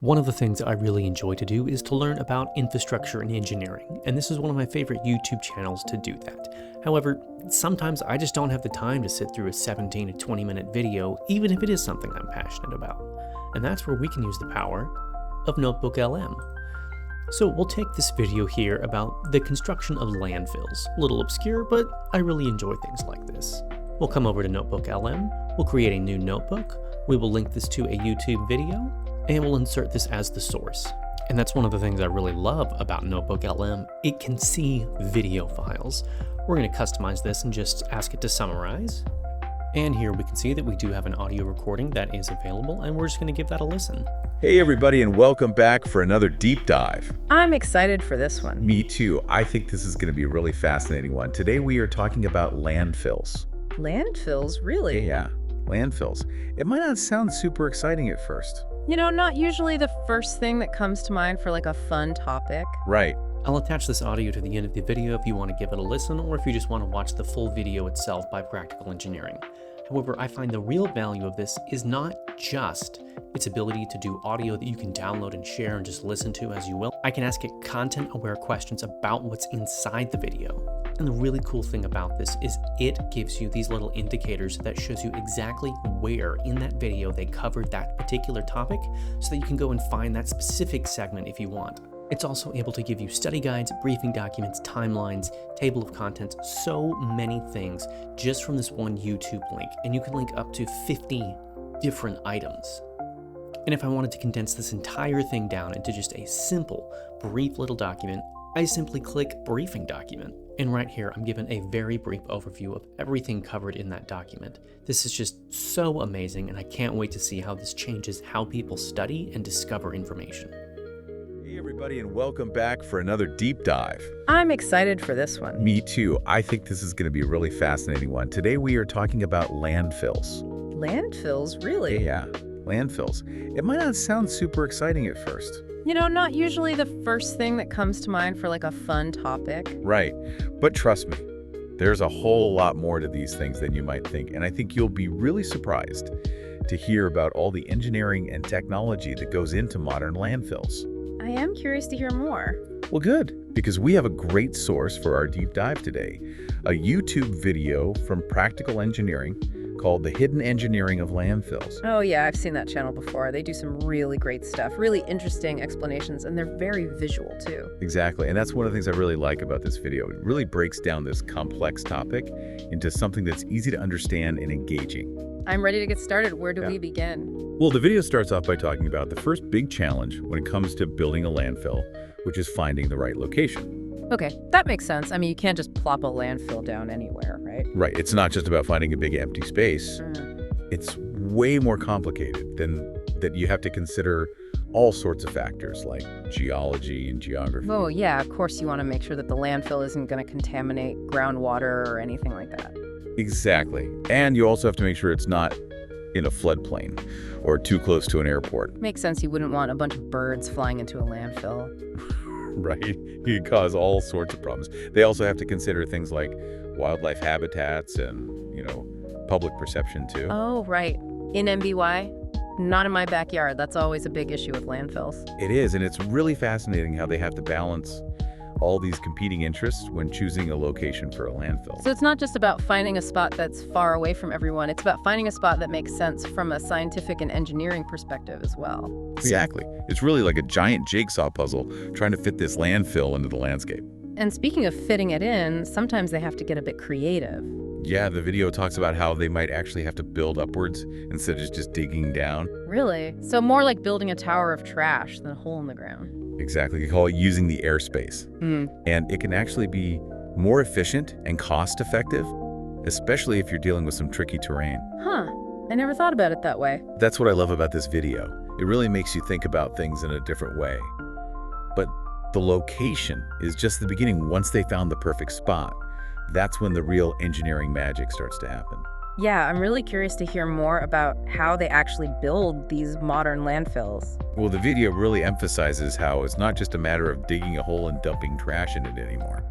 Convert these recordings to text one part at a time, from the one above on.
One of the things I really enjoy to do is to learn about infrastructure and engineering, and this is one of my favorite YouTube channels to do that. However, sometimes I just don't have the time to sit through a 17 to 20 minute video, even if it is something I'm passionate about. And that's where we can use the power of NotebookLM. So we'll take this video here about the construction of landfills. A little obscure, but I really enjoy things like this. We'll come over to NotebookLM, we'll create a new notebook, we will link this to a YouTube video, and we'll insert this as the source. And that's one of the things I really love about NotebookLM. It can see video files. We're going to customize this and just ask it to summarize. And here we can see that we do have an audio recording that is available, and we're just going to give that a listen. Hey everybody, and welcome back for another deep dive. I'm excited for this one. Me too. I think this is going to be a really fascinating one. Today we are talking about landfills. Landfills, really? Yeah, landfills. It might not sound super exciting at first. You know, not usually the first thing that comes to mind for like a fun topic. Right. I'll attach this audio to the end of the video if you want to give it a listen, or if you just want to watch the full video itself by Practical Engineering. However, I find the real value of this is not just its ability to do audio that you can download and share and just listen to as you will. I can ask it content-aware questions about what's inside the video. And the really cool thing about this is it gives you these little indicators that shows you exactly where in that video they covered that particular topic, so that you can go and find that specific segment if you want. It's also able to give you study guides, briefing documents, timelines, table of contents, so many things just from this one YouTube link. And you can link up to 50 different items. And if I wanted to condense this entire thing down into just a simple, brief little document, I simply click Briefing Document. And right here, I'm given a very brief overview of everything covered in that document. This is just so amazing, and I can't wait to see how this changes how people study and discover information. Hey everybody, and welcome back for another deep dive. I'm excited for this one. Me too. I think this is going to be a really fascinating one. Today we are talking about landfills. Landfills, really? Yeah, landfills. It might not sound super exciting at first. You know, not usually the first thing that comes to mind for like a fun topic. Right. But trust me, there's a whole lot more to these things than you might think. And I think you'll be really surprised to hear about all the engineering and technology that goes into modern landfills. I am curious to hear more. Well, good, because we have a great source for our deep dive today. A YouTube video from Practical Engineering called The Hidden Engineering of Landfills. Oh yeah, I've seen that channel before. They do some really great stuff, really interesting explanations, and they're very visual too. Exactly, and that's one of the things I really like about this video. It really breaks down this complex topic into something that's easy to understand and engaging. I'm ready to get started. Where do we begin? Well, the video starts off by talking about the first big challenge when it comes to building a landfill, which is finding the right location. Okay, that makes sense. I mean, you can't just plop a landfill down anywhere, right? Right, it's not just about finding a big empty space. It's way more complicated than that. You have to consider all sorts of factors like geology and geography. Oh yeah, of course you want to make sure that the landfill isn't going to contaminate groundwater or anything like that. Exactly. And you also have to make sure it's not in a floodplain or too close to an airport. Makes sense. You wouldn't want a bunch of birds flying into a landfill. Right. You could cause all sorts of problems. They also have to consider things like wildlife habitats and, public perception too. Oh, right. In MBY, not in my backyard. That's always a big issue with landfills. It is, and it's really fascinating how they have to balance all these competing interests when choosing a location for a landfill. So it's not just about finding a spot that's far away from everyone. It's about finding a spot that makes sense from a scientific and engineering perspective as well. Exactly. It's really like a giant jigsaw puzzle trying to fit this landfill into the landscape. And speaking of fitting it in, sometimes they have to get a bit creative. Yeah, the video talks about how they might actually have to build upwards instead of just digging down. Really? So more like building a tower of trash than a hole in the ground. Exactly. You call it using the airspace. And it can actually be more efficient and cost-effective, especially if you're dealing with some tricky terrain. Huh. I never thought about it that way. That's what I love about this video. It really makes you think about things in a different way. But the location is just the beginning. Once they found the perfect spot, that's when the real engineering magic starts to happen. Yeah, I'm really curious to hear more about how they actually build these modern landfills. Well, the video really emphasizes how it's not just a matter of digging a hole and dumping trash in it anymore.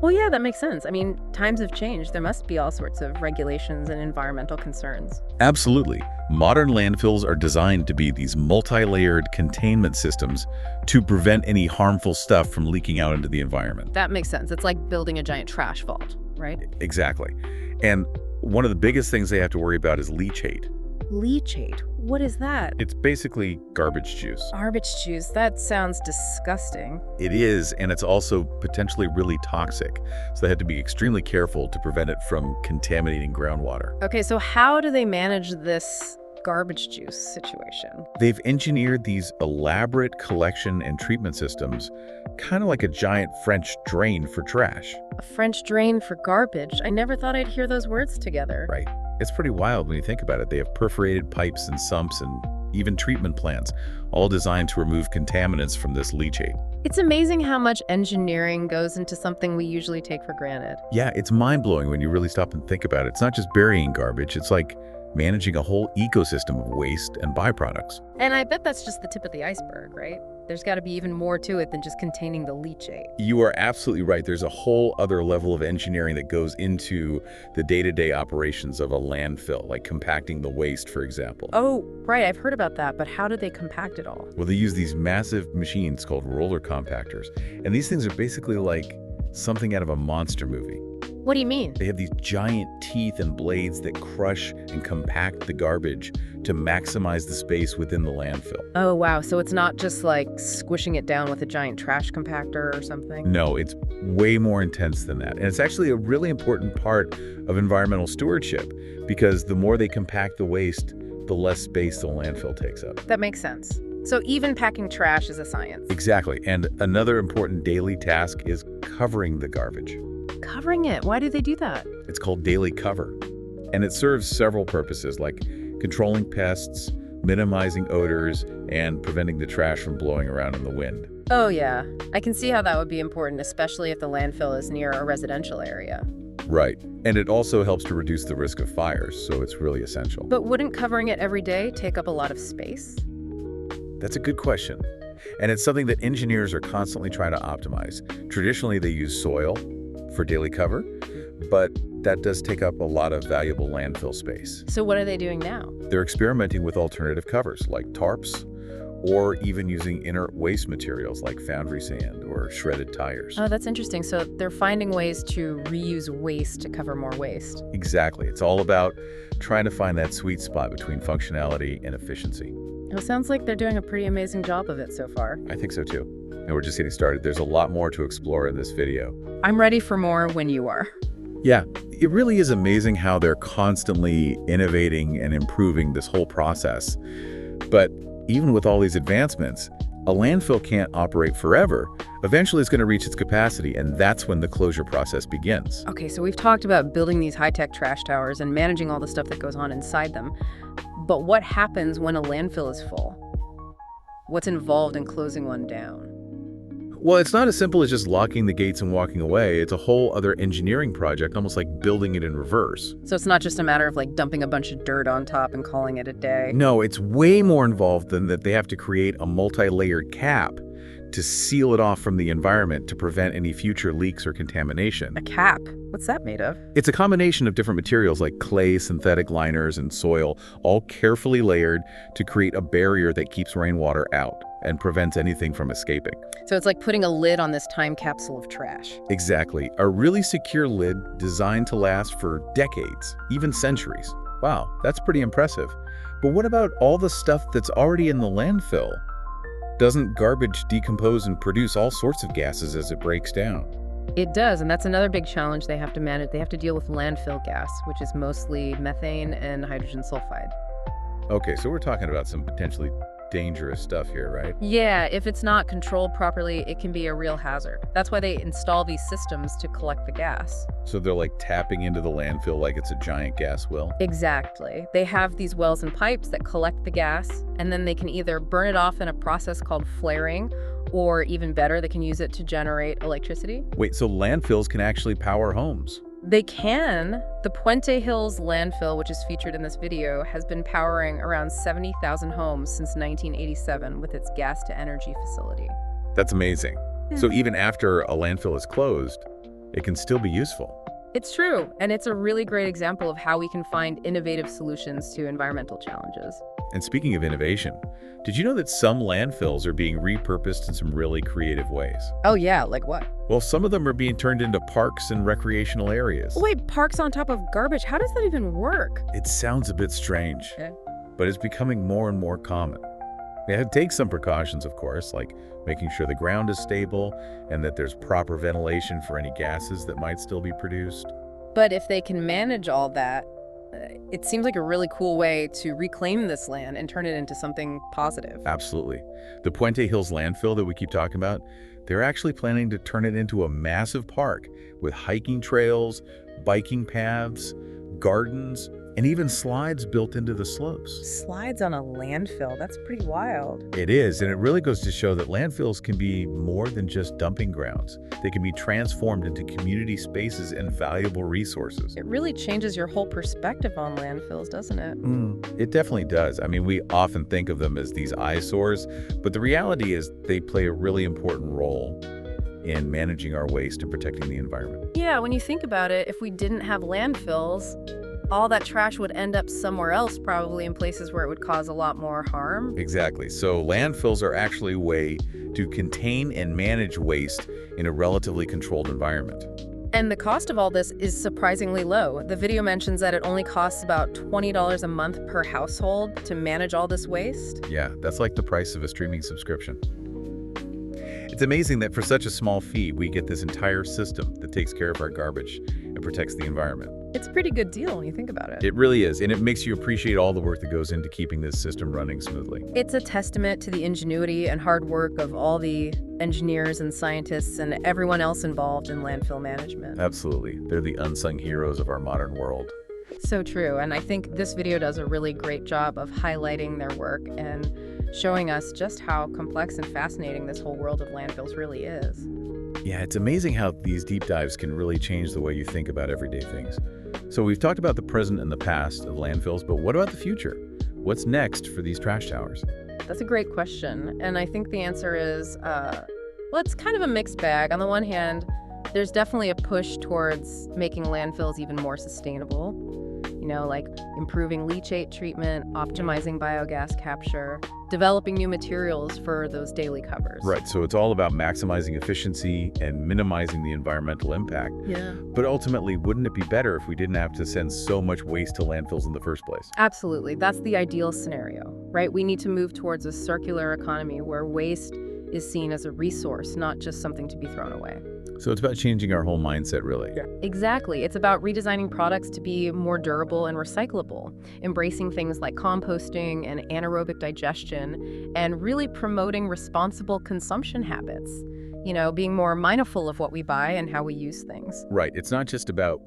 Well, yeah, that makes sense. I mean, times have changed. There must be all sorts of regulations and environmental concerns. Absolutely. Modern landfills are designed to be these multi-layered containment systems to prevent any harmful stuff from leaking out into the environment. That makes sense. It's like building a giant trash vault, right? Exactly. And one of the biggest things they have to worry about is leachate. Leachate? What is that? It's basically garbage juice. Garbage juice? That sounds disgusting. It is, and it's also potentially really toxic. So they had to be extremely careful to prevent it from contaminating groundwater. Okay, so how do they manage this garbage juice situation? They've engineered these elaborate collection and treatment systems, kind of like a giant French drain for trash. A French drain for garbage? I never thought I'd hear those words together. Right. It's pretty wild when you think about it. They have perforated pipes and sumps and even treatment plants, all designed to remove contaminants from this leachate. It's amazing how much engineering goes into something we usually take for granted. Yeah, it's mind-blowing when you really stop and think about it. It's not just burying garbage. It's like managing a whole ecosystem of waste and byproducts. And I bet that's just the tip of the iceberg, right? There's got to be even more to it than just containing the leachate. You are absolutely right. There's a whole other level of engineering that goes into the day-to-day operations of a landfill, like compacting the waste, for example. Oh, right. I've heard about that. But how do they compact it all? Well, they use these massive machines called roller compactors. And these things are basically like something out of a monster movie. What do you mean? They have these giant teeth and blades that crush and compact the garbage to maximize the space within the landfill. Oh, wow. So it's not just like squishing it down with a giant trash compactor or something? No, it's way more intense than that. And it's actually a really important part of environmental stewardship because the more they compact the waste, the less space the landfill takes up. That makes sense. So even packing trash is a science. Exactly. And another important daily task is covering the garbage. Covering it? Why do they do that? It's called daily cover. And it serves several purposes like controlling pests, minimizing odors, and preventing the trash from blowing around in the wind. Oh, yeah. I can see how that would be important, especially if the landfill is near a residential area. Right. And it also helps to reduce the risk of fires, so it's really essential. But wouldn't covering it every day take up a lot of space? That's a good question. And it's something that engineers are constantly trying to optimize. Traditionally, they use soil for daily cover, but that does take up a lot of valuable landfill space. So what are they doing now? They're experimenting with alternative covers like tarps, or even using inert waste materials like foundry sand or shredded tires. Oh, that's interesting. So they're finding ways to reuse waste to cover more waste. Exactly. It's all about trying to find that sweet spot between functionality and efficiency. It sounds like they're doing a pretty amazing job of it so far. I think so too. And we're just getting started. There's a lot more to explore in this video. I'm ready for more when you are. Yeah, it really is amazing how they're constantly innovating and improving this whole process. But even with all these advancements, a landfill can't operate forever. Eventually it's going to reach its capacity, and that's when the closure process begins. Okay, so we've talked about building these high-tech trash towers and managing all the stuff that goes on inside them. But what happens when a landfill is full? What's involved in closing one down? Well, it's not as simple as just locking the gates and walking away. It's a whole other engineering project, almost like building it in reverse. So it's not just a matter of like dumping a bunch of dirt on top and calling it a day? No, it's way more involved than that. They have to create a multi-layered cap to seal it off from the environment to prevent any future leaks or contamination. A cap? What's that made of? It's a combination of different materials like clay, synthetic liners, and soil, all carefully layered to create a barrier that keeps rainwater out and prevents anything from escaping. So it's like putting a lid on this time capsule of trash. Exactly. A really secure lid designed to last for decades, even centuries. Wow, that's pretty impressive. But what about all the stuff that's already in the landfill? Doesn't garbage decompose and produce all sorts of gases as it breaks down? It does, and that's another big challenge they have to manage. They have to deal with landfill gas, which is mostly methane and hydrogen sulfide. Okay, so we're talking about some potentially dangerous stuff here, right? Yeah, if it's not controlled properly, it can be a real hazard. That's why they install these systems to collect the gas. So they're like tapping into the landfill like it's a giant gas well? Exactly. They have these wells and pipes that collect the gas, and then they can either burn it off in a process called flaring, or even better, they can use it to generate electricity. Wait, so landfills can actually power homes? They can. The Puente Hills landfill, which is featured in this video, has been powering around 70,000 homes since 1987 with its gas-to-energy facility. That's amazing. So even after a landfill is closed, it can still be useful. It's true, and it's a really great example of how we can find innovative solutions to environmental challenges. And speaking of innovation, did you know that some landfills are being repurposed in some really creative ways? Oh yeah, like what? Well, some of them are being turned into parks and recreational areas. Wait, parks on top of garbage? How does that even work? It sounds a bit strange, Okay. but it's becoming more and more common. It takes some precautions, of course, like making sure the ground is stable and that there's proper ventilation for any gases that might still be produced. But if they can manage all that, it seems like a really cool way to reclaim this land and turn it into something positive. Absolutely. The Puente Hills landfill that we keep talking about, they're actually planning to turn it into a massive park with hiking trails, biking paths, gardens, and even slides built into the slopes. Slides on a landfill, that's pretty wild. It is, and it really goes to show that landfills can be more than just dumping grounds. They can be transformed into community spaces and valuable resources. It really changes your whole perspective on landfills, doesn't it? It definitely does. I mean, we often think of them as these eyesores, but the reality is they play a really important role in managing our waste and protecting the environment. Yeah, when you think about it, if we didn't have landfills, all that trash would end up somewhere else, probably in places where it would cause a lot more harm. Exactly. So landfills are actually a way to contain and manage waste in a relatively controlled environment. And the cost of all this is surprisingly low. The video mentions that it only costs about $20 a month per household to manage all this waste. Yeah, that's like the price of a streaming subscription. It's amazing that for such a small fee, we get this entire system that takes care of our garbage and protects the environment. It's a pretty good deal when you think about it. It really is, and it makes you appreciate all the work that goes into keeping this system running smoothly. It's a testament to the ingenuity and hard work of all the engineers and scientists and everyone else involved in landfill management. Absolutely. They're the unsung heroes of our modern world. So true, and I think this video does a really great job of highlighting their work and showing us just how complex and fascinating this whole world of landfills really is. Yeah, it's amazing how these deep dives can really change the way you think about everyday things. So we've talked about the present and the past of landfills, but what about the future? What's next for these trash towers? That's a great question, and I think the answer is, well, it's kind of a mixed bag. On the one hand, there's definitely a push towards making landfills even more sustainable. You know, like improving leachate treatment, optimizing biogas capture, developing new materials for those daily covers. Right, so it's all about maximizing efficiency and minimizing the environmental impact. Yeah. But ultimately, wouldn't it be better if we didn't have to send so much waste to landfills in the first place? Absolutely. That's the ideal scenario, right? We need to move towards a circular economy where waste is seen as a resource, not just something to be thrown away. So it's about changing our whole mindset, really. Yeah. Exactly. It's about redesigning products to be more durable and recyclable, embracing things like composting and anaerobic digestion, and really promoting responsible consumption habits. You know, being more mindful of what we buy and how we use things. Right. It's not just about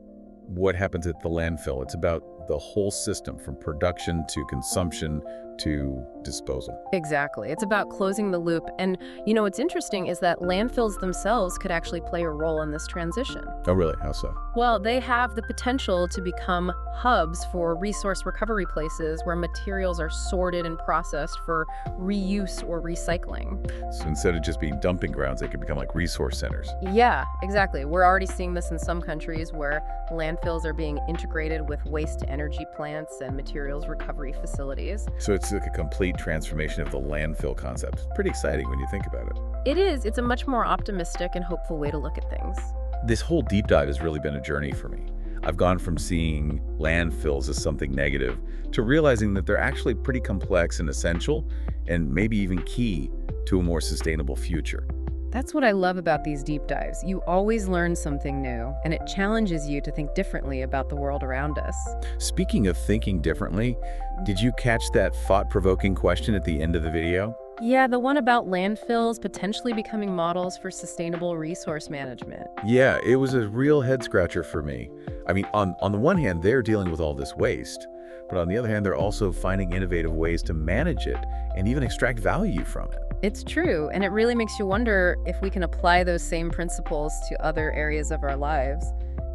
what happens at the landfill. It's about the whole system, from production to consumption to disposal. Exactly. It's about closing the loop. And, you know, what's interesting is that landfills themselves could actually play a role in this transition. Oh, really? How so? Well, they have the potential to become hubs for resource recovery places where materials are sorted and processed for reuse or recycling. So instead of just being dumping grounds, they could become like resource centers. Yeah, exactly. We're already seeing this in some countries where landfills are being integrated with waste-to-energy plants and materials recovery facilities. So it's like a complete transformation of the landfill concept. It's pretty exciting when you think about it. It is. It's a much more optimistic and hopeful way to look at things. This whole deep dive has really been a journey for me. I've gone from seeing landfills as something negative to realizing that they're actually pretty complex and essential, and maybe even key to a more sustainable future. That's what I love about these deep dives. You always learn something new, and it challenges you to think differently about the world around us. Speaking of thinking differently, did you catch that thought-provoking question at the end of the video? Yeah, the one about landfills potentially becoming models for sustainable resource management. Yeah, it was a real head-scratcher for me. I mean, on the one hand, they're dealing with all this waste, but on the other hand, they're also finding innovative ways to manage it and even extract value from it. It's true, and it really makes you wonder if we can apply those same principles to other areas of our lives.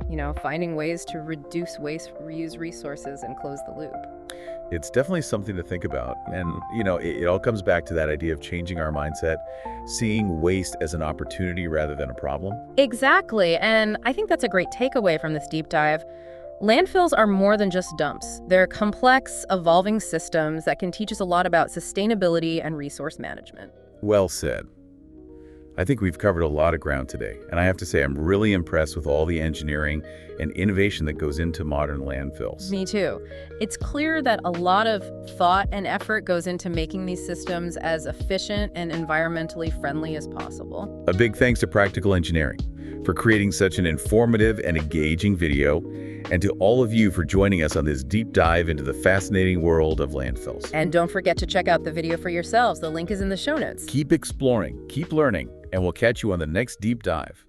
You know, finding ways to reduce waste, reuse resources, and close the loop. It's definitely something to think about. And, it all comes back to that idea of changing our mindset, seeing waste as an opportunity rather than a problem. Exactly, and I think that's a great takeaway from this deep dive. Landfills are more than just dumps. They're complex, evolving systems that can teach us a lot about sustainability and resource management. Well said. I think we've covered a lot of ground today, and I have to say I'm really impressed with all the engineering and innovation that goes into modern landfills. Me too. It's clear that a lot of thought and effort goes into making these systems as efficient and environmentally friendly as possible. A big thanks to Practical Engineering for creating such an informative and engaging video, and to all of you for joining us on this deep dive into the fascinating world of landfills. And don't forget to check out the video for yourselves. The link is in the show notes. Keep exploring, keep learning, and we'll catch you on the next deep dive.